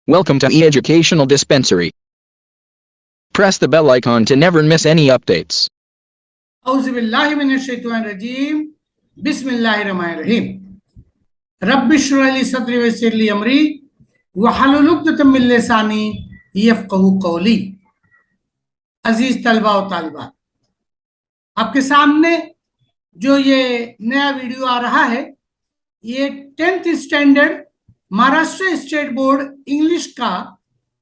Welcome to e-Educational Dispensary. Press the bell icon to never miss any updates. औज़ुबिल्लाहिमिनश्शैतानिर्रजीम बिस्मिल्लाहिर्रहमानिर्रहीम रब्बिश्रह ली सदरी वयस्सिर ली अमरी वहलुल उक़दतम मिन लिसानी यफ़क़हू क़ौली। अजीज तलबा और तालिबात, आपके सामने जो ये नया वीडियो आ रहा है, ये 10th standard Maharashtra state board English का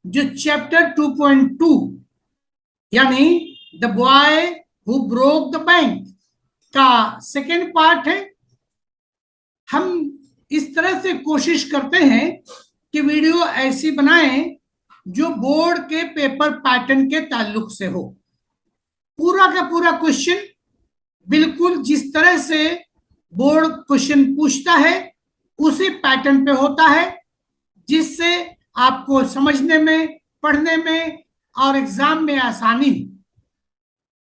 जो चैप्टर 2.2 यानी the boy who broke the bank का सेकेंड पार्ट है। हम इस तरह से कोशिश करते हैं कि वीडियो ऐसी बनाएं जो बोर्ड के पेपर पैटर्न के ताल्लुक से हो। पूरा का पूरा क्वेश्चन बिल्कुल जिस तरह से बोर्ड क्वेश्चन पूछता है उसी पैटर्न पे होता है, जिससे आपको समझने में, पढ़ने में और एग्जाम में आसानी।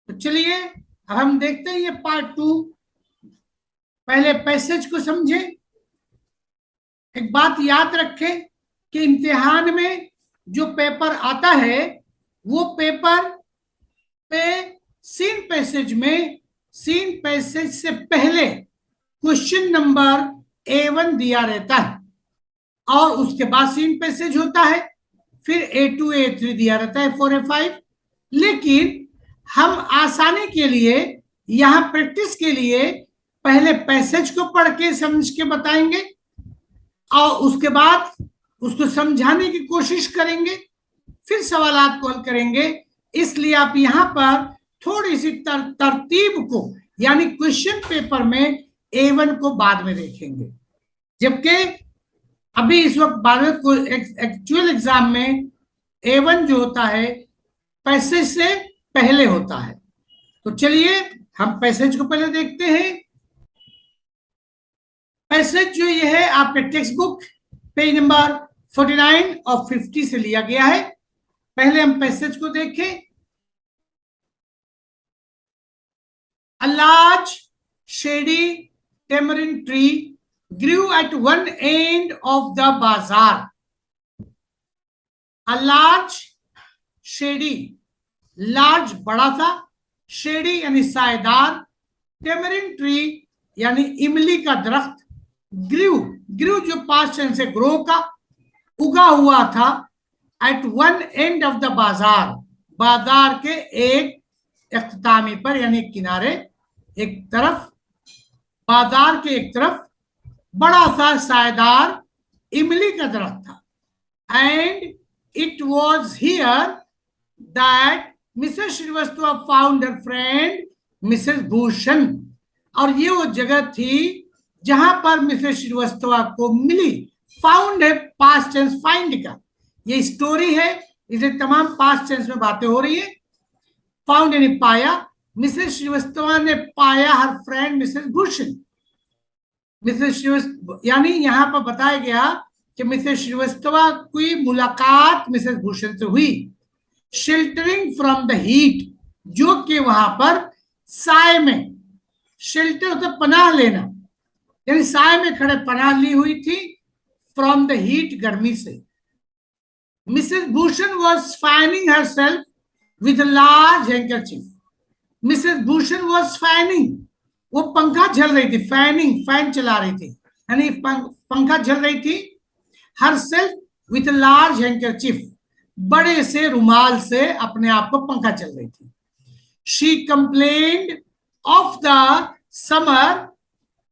तो चलिए अब हम देखते हैं ये पार्ट 2। पहले पैसेज को समझें। एक बात याद रखें कि इम्तिहान में जो पेपर आता है वो पेपर पे सीन पैसेज से पहले क्वेश्चन नंबर A1 दिया रहता है और उसके बाद सीन पैसेज होता है, फिर A2 A3 दिया रहता है 4 A5। लेकिन हम आसानी के लिए यहाँ प्रैक्टिस के लिए पहले पैसेज को पढ़ के समझ के बताएंगे और उसके बाद उसको समझाने की कोशिश करेंगे, फिर सवालात को हल करेंगे। इसलिए आप यहाँ पर थोड़ी सी तरतीब को यानी क्वेश्चन पेपर में A1 को बाद में देखेंगे, जबकि अभी इस वक्त बाद में एक्चुअल एग्जाम में A1 जो होता है पैसेज से पहले होता है। तो चलिए हम पैसेज को पहले देखते हैं। पैसेज जो ये है आपके टेक्स्ट बुक पेज नंबर 49 और 50 से लिया गया है। पहले हम पैसेज को देखें। A large shady tamarind tree grew at one end of the bazaar. A large shady, large बड़ा सा, shady यानी सायेदार, tamarind tree यानी इमली का दरख्त, grew जो पास्ट टेंस से ग्रो का, उगा हुआ था, at one end of the बाजार, बाजार के एक इख्तितामी पर यानी किनारे, एक तरफ, बाजार के एक तरफ बड़ा सा सायेदार इमली का दरख्त था। And it was here that Mrs Srivastava found her friend Mrs Bhushan. और ये वो जगह थी जहां पर मिसेस श्रीवास्तव को मिली। फाउंड है पास्ट टेंस फाइंड का, ये स्टोरी है, इसे तमाम पास्ट टेंस में बातें हो रही है। फाउंड यानी पाया, मिसेस श्रीवास्तव ने पाया her friend Mrs Bhushan. Mrs Srivastava यानी यहाँ पर बताया गया कि मिसेस श्रीवास्तव की मुलाकात मिसेस भूषण से हुई। शेल्टरिंग फ्रॉम द हीट, जो कि वहां पर साय में, शेल्टर होता पनाह लेना, यानी साय में खड़े पनाह ली हुई थी फ्रॉम द हीट, गर्मी से। Mrs Bhushan was fanning herself with a large handkerchief. Mrs Bhushan was fanning, वो पंखा झल रही थी, फैनिंग फैन चला रही थी यानी पंखा झल रही थी। Herself with a large handkerchief, बड़े से रुमाल से अपने आप को पंखा चल रही थी। She complained of the summer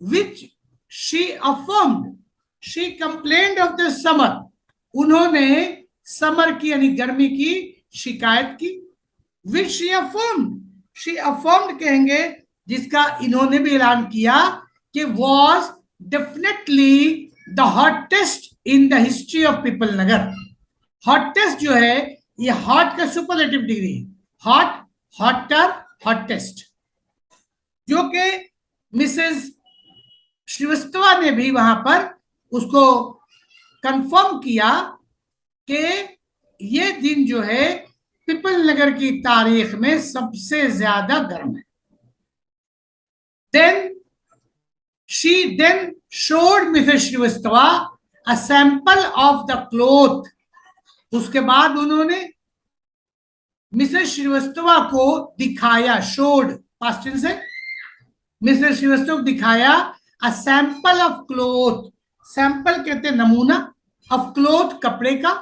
which she affirmed. She complained of the summer, उन्होंने समर की यानी गर्मी की शिकायत की। Which she affirmed, she affirmed कहेंगे जिसका इन्होंने भी ऐलान किया कि was definitely the hottest in the history of people Nagar. Hottest जो है ये हॉट का सुपरलेटिव डिग्री है, हॉट, हॉटर, हॉटेस्ट, जो कि मिसेस श्रीवास्तव ने भी वहां पर उसको कंफर्म किया कि ये दिन जो है पीपल नगर की तारीख में सबसे ज्यादा गर्म है। Then she then showed Mrs. Srivastava a sample of the cloth उसके बाद उन्होंने मिसेस श्रीवास्तवा को दिखाया, शोड पास्ट टेंस है, मिसेस श्रीवास्तव को दिखाया a sample of cloth, sample कहते हैं नमूना, ऑफ क्लोथ कपड़े का,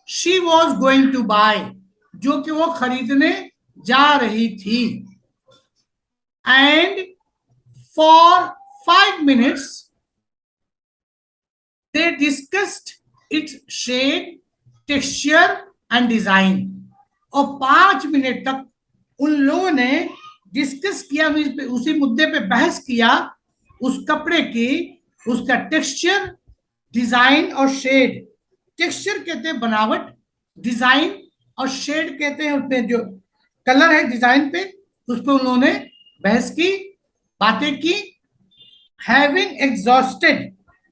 she was going to buy, जो कि वो खरीदने जा रही थी, and for 5 minutes they discussed its shade, texture and design, और 5 मिनट तक उन लोगों ने डिस्कस किया, उसी मुद्दे पे बहस किया, उस कपड़े की, उसका टेक्सचर, डिजाइन और शेड। टेक्सचर कहते हैं बनावट, डिजाइन और शेड कहते हैं उसपे जो कलर है डिजाइन पे, उस पर उन्होंने बहस की, बातें की। हैविंग एग्जॉस्टेड,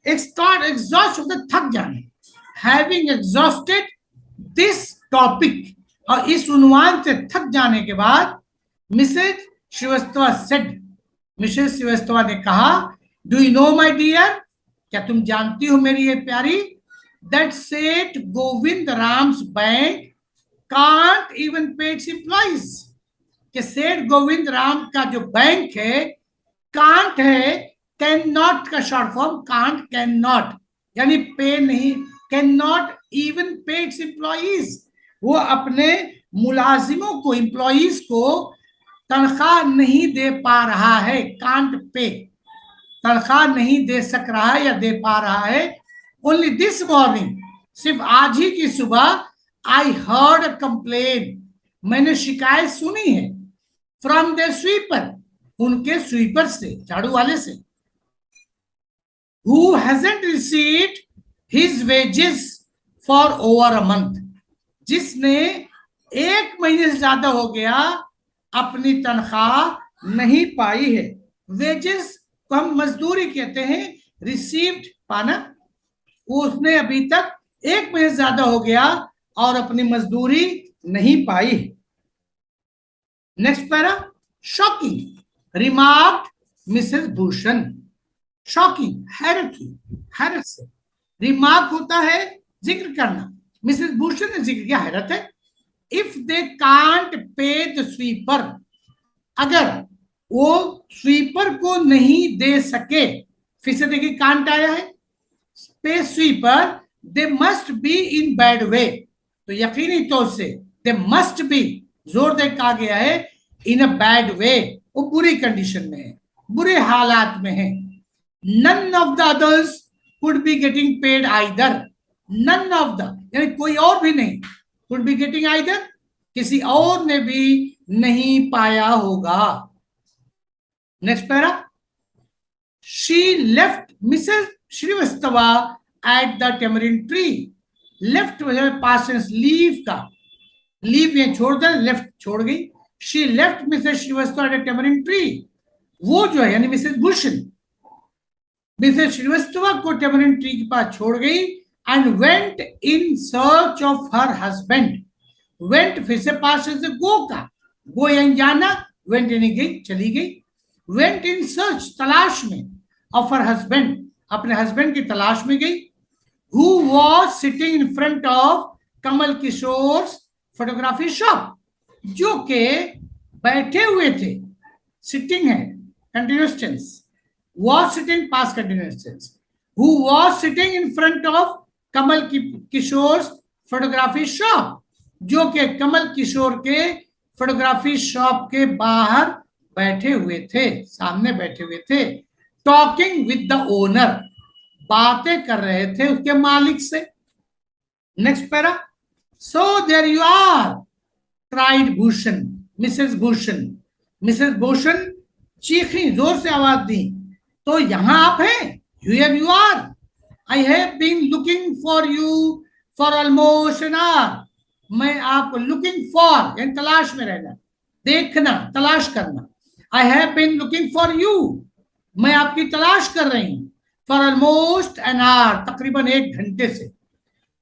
एग्जॉस्ट होता है थक जाने, हैविंग एग्जॉस्टेड दिस टॉपिक, और इस उन्वान से थक जाने के बाद Mrs Srivastava said, Mrs Srivastava ने कहा, do you know my dear, क्या तुम जानती हो मेरी ये प्यारी, that Seth Govind Ram's bank can't even pay its employees, कि सेठ गोविंद राम का जो बैंक है, कांट है, कैन नॉट का short form, can't can not यानी पे नहीं, can not even pay its employees, वो अपने मुलाजिमों को, एम्प्लॉइज को तनख्वाह नहीं दे पा रहा है, कांट पे, तनख्वाह नहीं दे सक रहा है या दे पा रहा है। ओनली दिस मॉर्निंग, सिर्फ आज ही की सुबह, आई हर्ड अ कंप्लेन, मैंने शिकायत सुनी है, फ्रॉम द स्वीपर, उनके स्वीपर से, झाड़ू वाले से, who hasn't received his wages for over a month, जिसने 1 महीने से ज्यादा हो गया अपनी तनख्वाह नहीं पाई है। वेजेस को हम मजदूरी कहते हैं, रिसीव्ड पाना, उसने अभी तक 1 महीने से ज्यादा हो गया और अपनी मजदूरी नहीं पाई है। Next para, shocking, remarked Mrs Bhushan, shocking हैरत हुई, हैरत से, रिमार्क होता है जिक्र करना, मिसेस भूषण ने जिक्र किया, हैरत है। If they can't pay the sweeper, अगर वो स्वीपर को नहीं दे सके, फिर से देखिए कांट आया है, पे sweeper, they must be in bad way, तो यकीनी तौर से दे मस्ट बी, जोर दे कहा गया है, इन अ बैड वे, वो बुरी कंडीशन में है, बुरे हालात में है। None of the others could be getting paid either. None of the, यानी कोई और भी नहीं, could be getting either, किसी और ने भी नहीं पाया होगा। Next para, she left Mrs. Srivastava at the tamarind tree. Left past tense leave का, लीव ये छोड़ दे, लेफ्ट छोड़ गई। She left Mrs. Srivastava at a tamarind tree, वो जो है यानी मिसेस भूषण, मिसेस श्रीवास्तवा को टेमरिन ट्री के पास छोड़ गई, and went in search of her husband, went फिर से पास से गो का, गो यानी जाना, वेंट यानी गई, चली गई, वेंट इन सर्च तलाश में, ऑफ हर हस्बैंड, अपने हस्बैंड की तलाश में गई, who was sitting in front of Kamal Kishore photography shop, जो के बैठे हुए थे, सिटिंग है continuous tense, was sitting past continuous tense, who was sitting in front of Kamal Kishore photography shop, जो कि कमल किशोर के फोटोग्राफी शॉप के बाहर बैठे हुए थे, सामने बैठे हुए थे, टॉकिंग विद द ओनर, बातें कर रहे थे उसके मालिक से। Next para, so there you are, cried Bhushan, Mrs Bhushan, Mrs Bhushan चीखी, जोर से आवाज दी, तो यहां आप हैं, here you are, I have been looking for you for almost an hour, मैं आपको, लुकिंग फॉर यानी तलाश में रहना, देखना, तलाश करना, I have been looking for you, मैं आपकी तलाश कर रही हूं, फॉर ऑलमोस्ट एन आवर, तकरीबन 1 घंटे से।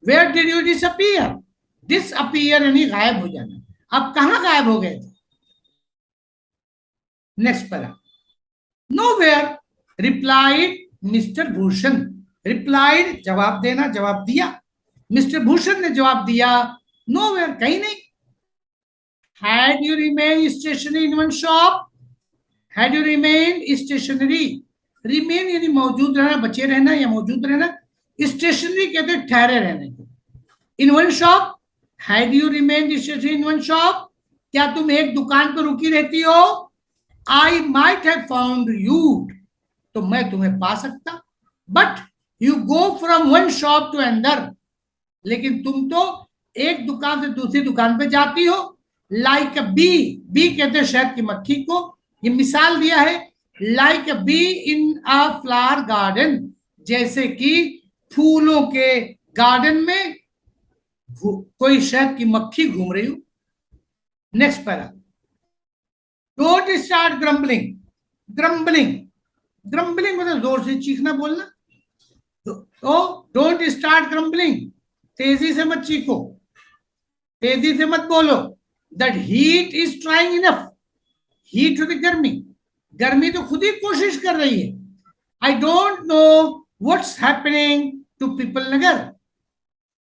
Where did you disappear, disappear यानी गायब हो जाना, आप कहां गायब हो गए थे। Next para, nowhere, replied mister Bhushan, replied जवाब देना, जवाब दिया, मिस्टर भूषण ने जवाब दिया, नोवेयर, कहीं नहीं। Had you remained stationary in one shop, had you remained stationary, remain यानी मौजूद रहना, बचे रहना या मौजूद रहना, stationary कहते हैं ठहरे रहने को। In one shop, had you remained stationary in one shop, क्या तुम एक दुकान पर रुकी रहती हो? I might have found you, तो मैं तुम्हें पा सकता। But you go from one shop to another, लेकिन तुम तो एक दुकान से दूसरी दुकान पे जाती हो। लाइक अ बी, बी कहते हैं शहद की मक्खी को। ये मिसाल दिया है, like a bee in a flower garden, जैसे कि फूलों के गार्डन में कोई शहद की मक्खी घूम रही हो। Next para, don't start grumbling. Grumbling, grumbling मतलब जोर से चीखना बोलना। तो डोंट स्टार्ट ग्रम्बलिंग, तेजी से मत चीखो, तेजी से मत बोलो। That heat is trying enough, heat होती गर्मी, गर्मी तो खुद ही कोशिश कर रही है। I don't know what's happening to Pipalnagar,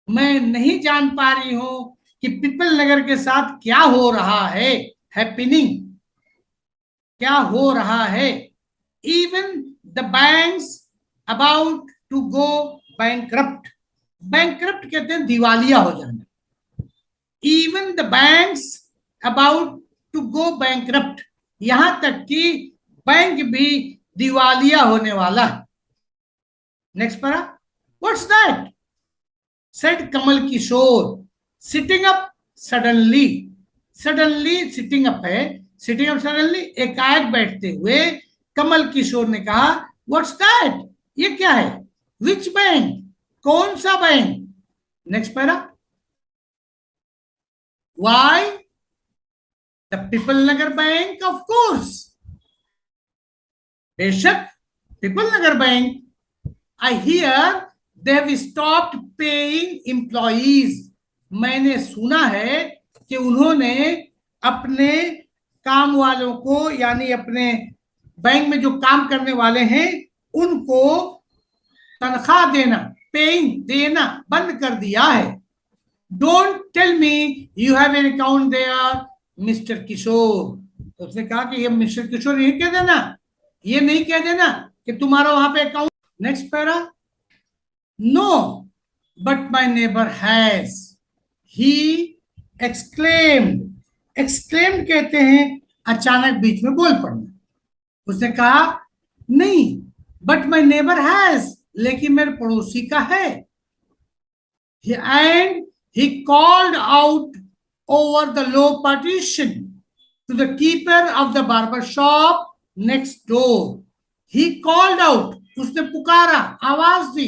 मैं नहीं जान पा रही हूं कि पीपल नगर के साथ क्या हो रहा है। हैपनिंग, क्या हो रहा है। Even the banks about to go bankrupt, bankrupt कहते हैं दिवालिया हो जाना। Even the banks about to go bankrupt, यहां तक कि बैंक भी दिवालिया होने वाला है। नेक्स्ट पढ़ा, what's that, said Kamal Kishore, sitting up suddenly. Suddenly sitting up है, सिटिंग अप सडनली एकाएक बैठते हुए कमल किशोर ने कहा, व्हाट्स दैट, ये क्या है। विच बैंक, कौन सा बैंक। Next para, why, the people Nagar bank, of course, बेशक people Nagar bank. I hear they have stopped paying employees, मैंने सुना है कि उन्होंने अपने काम वालों को, यानी अपने बैंक में जो काम करने वाले हैं उनको तनख्वाह देना, पेइंग देना बंद कर दिया है। Don't tell me you have an account there Mr Kishore, तो उसने कहा कि ये मिस्टर किशोर ये कह देना, ये नहीं कह देना कि तुम्हारा वहां पे account. Next para, no but my neighbour has, he exclaimed, exclaimed कहते हैं अचानक बीच में बोल पड़ना। उसने कहा नहीं, बट माय नेबर हैज, लेकिन मेरे पड़ोसी का है। And he called out over the low partition to the keeper of the barber shop next door. He called out, उसने पुकारा, आवाज दी,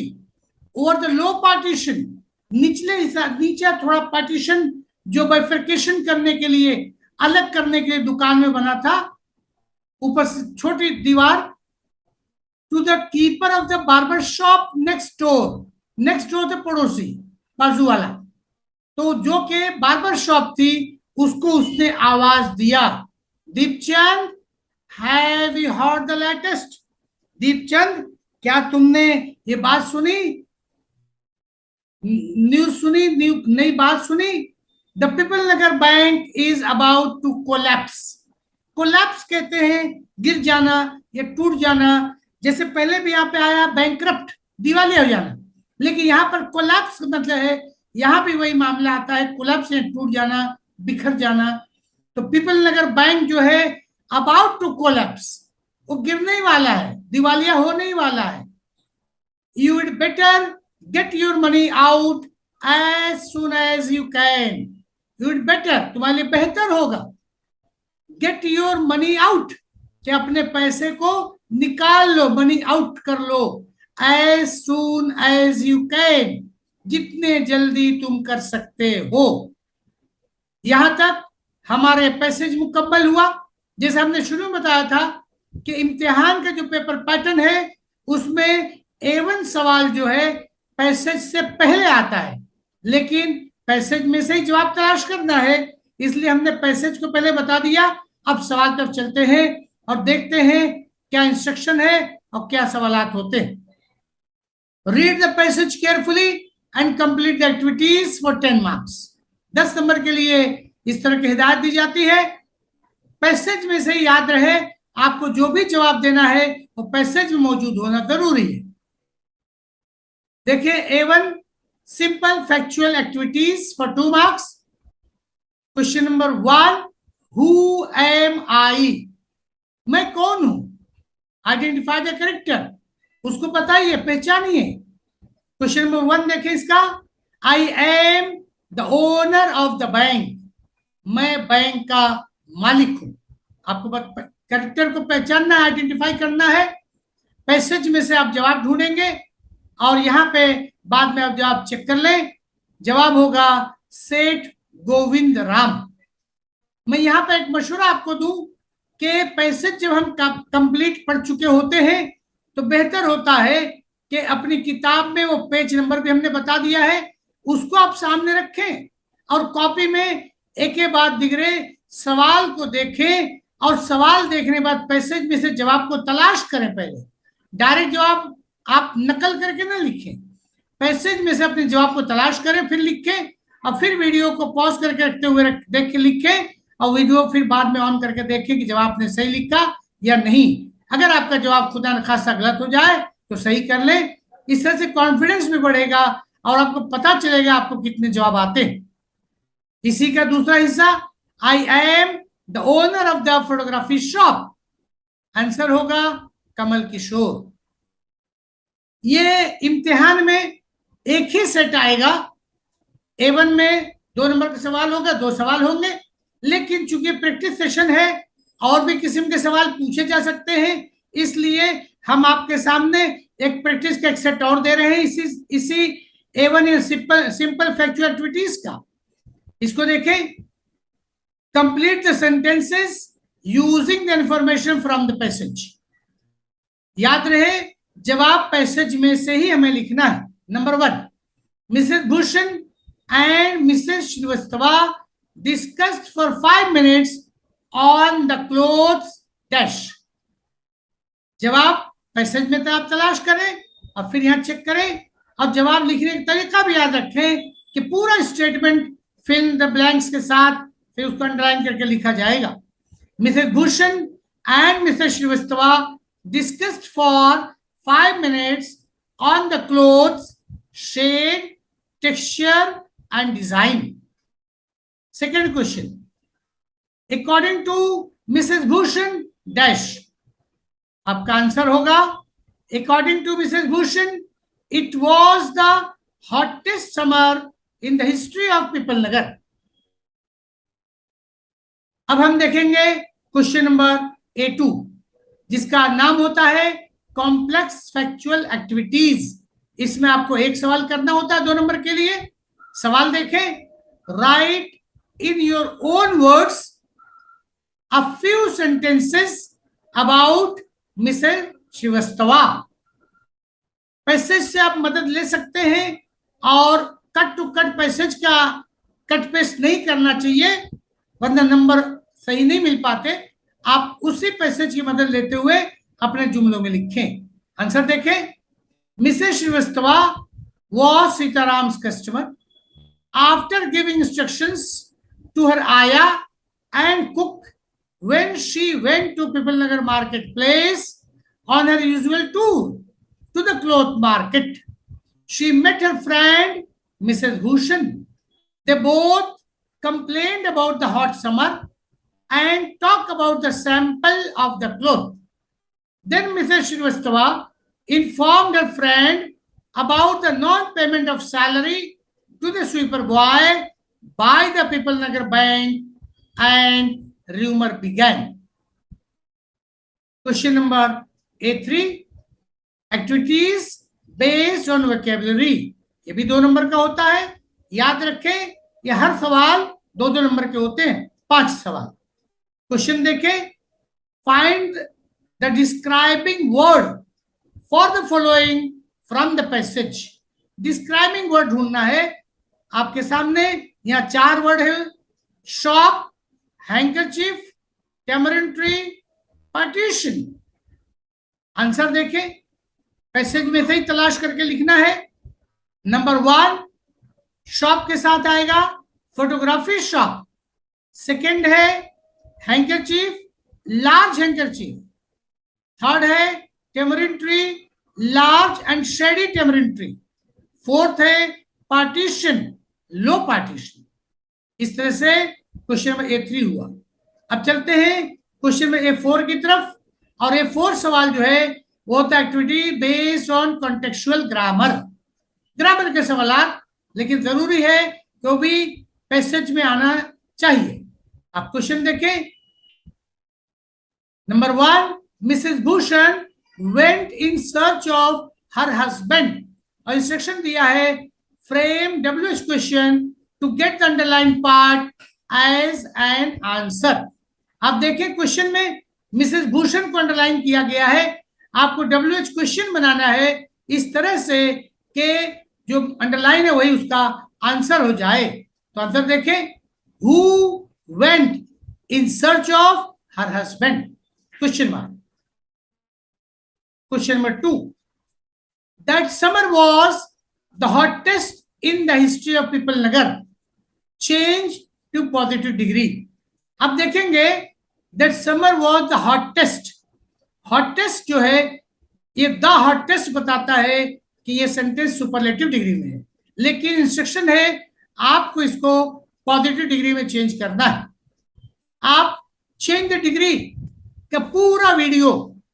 over the low partition, निचले हिस्सा, नीचे थोड़ा पार्टीशन जो बाइफर्केशन करने के लिए, अलग करने के लिए दुकान में बना था, ऊपर से छोटी दीवार, to the keeper of the barber shop next door, next door थे पड़ोसी, बाजू वाला, तो जो के बार्बर शॉप थी उसको उसने आवाज दिया, Deepchand, have you heard the latest, Deepchand क्या तुमने ये बात सुनी, न्यूज सुनी, नई बात सुनी। The people Nagar bank is about to collapse, collapse कहते हैं गिर जाना या टूट जाना, जैसे पहले भी यहाँ पे आया बैंकरप्ट, दिवालिया हो जाना, लेकिन यहाँ पर कोलैप्स मतलब है, यहां भी वही मामला आता है, कोलैप्स है, टूट जाना, बिखर जाना। तो पीपल नगर बैंक जो है अबाउट टू कोलैप्स, वो गिरने ही वाला है, दिवालिया होने ही वाला है। You would better get your money out as soon as you can, you would better, तुम्हारे लिए बेहतर होगा, गेट योर मनी आउट, कि अपने पैसे को निकाल लो, मनी आउट कर लो, as soon as you can, जितने जल्दी तुम कर सकते हो। यहां तक हमारे पैसेज मुकम्मल हुआ। जैसे हमने शुरू में बताया था कि इम्तिहान का जो पेपर पैटर्न है उसमें A1 सवाल जो है पैसेज से पहले आता है, लेकिन पैसेज में से ही जवाब तलाश करना है, इसलिए हमने पैसेज को पहले बता दिया। अब सवाल तरफ चलते हैं और देखते हैं क्या इंस्ट्रक्शन है और क्या सवालात होते हैं। Read the passage carefully, and complete the activities for 10 marks. 10 number के लिए इस तरह की हिदायत दी जाती है। पैसेज में से याद रहे, आपको जो भी जवाब देना है वो पैसेज में मौजूद होना जरूरी है। देखिए A1 simple factual activities for 2 marks. Question number 1, who am I, मैं कौन हूं? आइडेंटिफाई द कैरेक्टर, उसको बताइए, पहचानिए। क्वेश्चन नंबर 1 देखिए इसका, I am the owner of the bank, मैं बैंक का मालिक हूं। आपको कैरेक्टर को पहचानना है, आइडेंटिफाई करना है। पैसेज में से आप जवाब ढूंढेंगे और यहां पे बाद में आप जवाब चेक कर लें। जवाब होगा सेठ गोविंद राम। मैं यहां पे एक मशवरा आपको दूं कि पैसेज जब हम कंप्लीट पढ़ चुके होते हैं तो बेहतर होता है कि अपनी किताब में वो पेज नंबर भी हमने बता दिया है, उसको आप सामने रखें और कॉपी में एक के बाद दिगरे सवाल को देखें और सवाल देखने के बाद पैसेज में से जवाब को तलाश करें। पहले डायरेक्ट जवाब आप नकल करके ना लिखें, पैसेज में से अपने जवाब को तलाश करें, फिर लिखें और फिर वीडियो को पॉज करके रखते हुए देख के लिखें और वीडियो फिर बाद में ऑन करके देखें कि जवाब आपने सही लिखा या नहीं। अगर आपका जवाब खुदा न खासा गलत हो जाए तो सही कर लें। इस तरह से कॉन्फिडेंस भी बढ़ेगा और आपको पता चलेगा आपको कितने जवाब आते हैं। इसी का दूसरा हिस्सा, I am the owner of the photography shop, answer होगा कमल किशोर। ये इम्तिहान में एक ही सेट आएगा। A1 में 2 नंबर का सवाल होगा, 2 सवाल होंगे, लेकिन चूंकि प्रैक्टिस सेशन है और भी किस्म के सवाल पूछे जा सकते हैं, इसलिए हम आपके सामने एक प्रैक्टिस का एक सेट और दे रहे हैं इसी A1 सिंपल फैक्चुअल एक्टिविटीज का। इसको देखें, complete the sentences using the information from the passage. याद रहे जवाब पैसेज में से ही हमें लिखना है। Number 1, Mrs Bhushan and Mrs Srivastava discussed for 5 minutes on the clothes dash. जवाब पैसेज में तो आप तलाश करें और फिर यहां चेक करें और जवाब लिखने का तरीका भी याद रखें कि पूरा statement fill in the blanks के साथ फिर उसको अंडरलाइन करके लिखा जाएगा। Mrs Bhushan and Mrs Srivastava discussed for 5 minutes on the clothes, shade, texture and design. Second question, according to Mrs. Bhushan dash, आपका आंसर होगा according to Mrs. Bhushan it was the hottest summer in the history of Pipal Nagar. अब हम देखेंगे question number A2 जिसका नाम होता है complex factual activities. इसमें आपको एक सवाल करना होता है 2 नंबर के लिए। सवाल देखें, right in your own words a few sentences about Mrs Srivastava. Passage से आप मदद ले सकते हैं और कट टू कट पैसेज का कट पेस्ट नहीं करना चाहिए वरना नंबर सही नहीं मिल पाते। आप उसी पैसेज की मदद लेते हुए अपने जुमलों में लिखें। आंसर देखें, Mrs Srivastava was Sitaram's customer. After giving instructions to her ayah and cook when she went to Pipalnagar marketplace on her usual tour to the cloth market, she met her friend Mrs. Bhushan. They both complained about the hot summer and talk about the sample of the cloth. Then Mrs. Shrivastava informed her friend about the non-payment of salary to the sweeper boy by the Pipalnagar Bank and rumor began. Question number A3, activities based on vocabulary. ये भी 2 number का होता है। याद रखें ये हर सवाल 2-2 number के होते हैं, 5 सवाल। क्वेश्चन देखें, find the describing word for the following from the passage. Describing word ढूंढना है आपके सामने। यहाँ 4 वर्ड है, shop, handkerchief, tamarind tree, partition. Answer देखें, पैसेज में से ही तलाश करके लिखना है। नंबर 1 शॉप के साथ आएगा, फोटोग्राफी शॉप। सेकंड है हैंकरचीफ, लार्ज हैंकरचीफ। थर्ड है tamarind tree, large and shady tamarind tree. Fourth है पार्टीशन, लो पार्टीशन। इस तरह से क्वेश्चन नंबर A3 हुआ। अब चलते हैं क्वेश्चन में A4 की तरफ। और A4 सवाल जो है वो होता है activity based on contextual grammar. Grammar के सवाल, लेकिन जरूरी है तो भी पैसेज में आना चाहिए। आप क्वेश्चन देखें। Number 1, Mrs Bhushan went in search of her husband. और इंस्ट्रक्शन दिया है frame WH question to get the underline part as an answer. आप देखें क्वेश्चन में मिसेस भूषण को अंडरलाइन किया गया है। आपको WH क्वेश्चन बनाना है इस तरह से कि जो अंडरलाइन है वही उसका आंसर हो जाए। तो आंसर देखें, who went in search of her husband, question mark. Question number 2, that summer was the hottest in the history of people Nagar, change to positive degree. अब देखेंगे that summer was the hottest. Hottest जो है ये the hottest बताता है कि ये sentence superlative degree में है, लेकिन इंस्ट्रक्शन है आपको इसको पॉजिटिव डिग्री में चेंज करना है। आप चेंज द डिग्री का पूरा वीडियो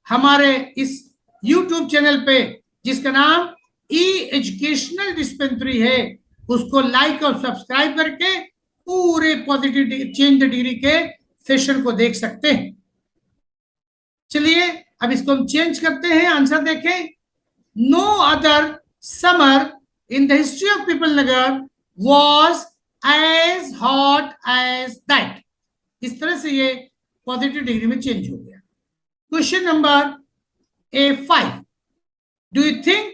हमारे इस YouTube चैनल पे, जिसका नाम एजुकेशनल डिस्पेंसरी है, उसको लाइक और सब्सक्राइब करके पूरे पॉजिटिव चेंज द डिग्री के सेशन को देख सकते हैं। चलिए अब इसको हम चेंज करते हैं। आंसर देखें, no other summer in the history of people Nagar was as hot as that. इस तरह से ये पॉजिटिव डिग्री में चेंज हो गया। Question number A5, do you think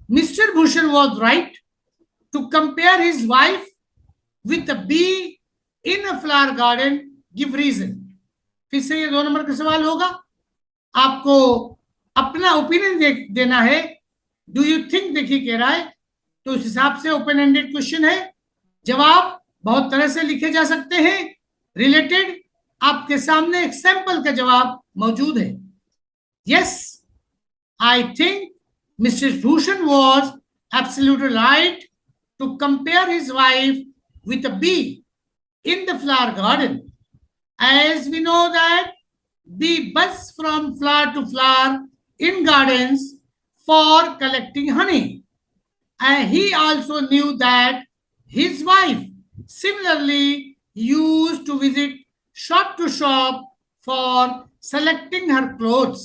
mister Bhushan was right to compare his wife with a bee in a flower garden, give reason. फिर से ये 2 नंबर का सवाल होगा। आपको अपना ओपिनियन देना है। डू यू थिंक देखिए कह रहा है, तो उस हिसाब से ओपन एंडेड क्वेश्चन है। जवाब बहुत तरह से लिखे जा सकते हैं। रिलेटेड आपके सामने एक सैंपल का जवाब मौजूद है। Yes, I think mister Bhushan was absolutely right to compare his wife with a bee in the flower garden, as we know that bee buzz from flower to flower in gardens for collecting honey, and he also knew that his wife similarly used to visit shop to shop for selecting her clothes.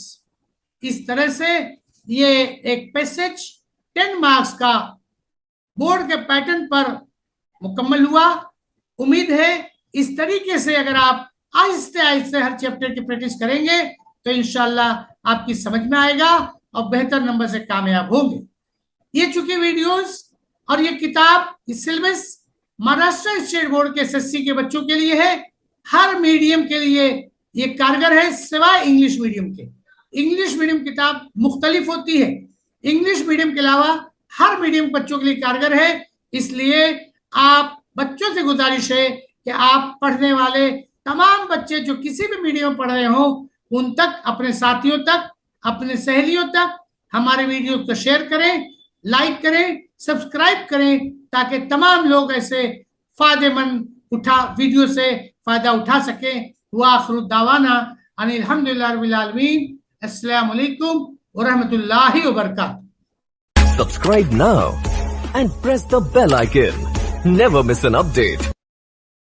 इस तरह से ये एक passage 10 marks का board के pattern पर मुकम्मल हुआ। उम्मीद है इस तरीके से अगर आप आहिस्ते आहिस्ते हर चैप्टर की प्रैक्टिस करेंगे तो इंशाल्लाह आपकी समझ में आएगा और बेहतर नंबर से कामयाब होंगे। ये चूंकि वीडियोस और ये किताब, इस सिलेबस महाराष्ट्र स्टेट बोर्ड के SSC के बच्चों के लिए है। हर मीडियम के लिए ये कारगर है सिवाय इंग्लिश मीडियम के। इंग्लिश मीडियम किताब मुख्तलिफ होती है, इंग्लिश मीडियम के अलावा हर मीडियम बच्चों के लिए कारगर है। इसलिए आप बच्चों से गुजारिश है कि आप पढ़ने वाले तमाम बच्चे जो किसी भी मीडियम में पढ़ रहे हो उन तक, अपने साथियों तक, अपने सहेलियों तक हमारे वीडियो को शेयर करें, लाइक करें, सब्सक्राइब करें, ताकि तमाम लोग ऐसे फायदेमंद वीडियो से फायदा उठा सकें। वाखिरु दावाना अनिल हम्दुलिल्लाहि रब्बिल आलमीन। अस्सलामु अलैकुम व रहमतुल्लाहि व बरकातहू। Subscribe now and press the bell icon. Never miss an update.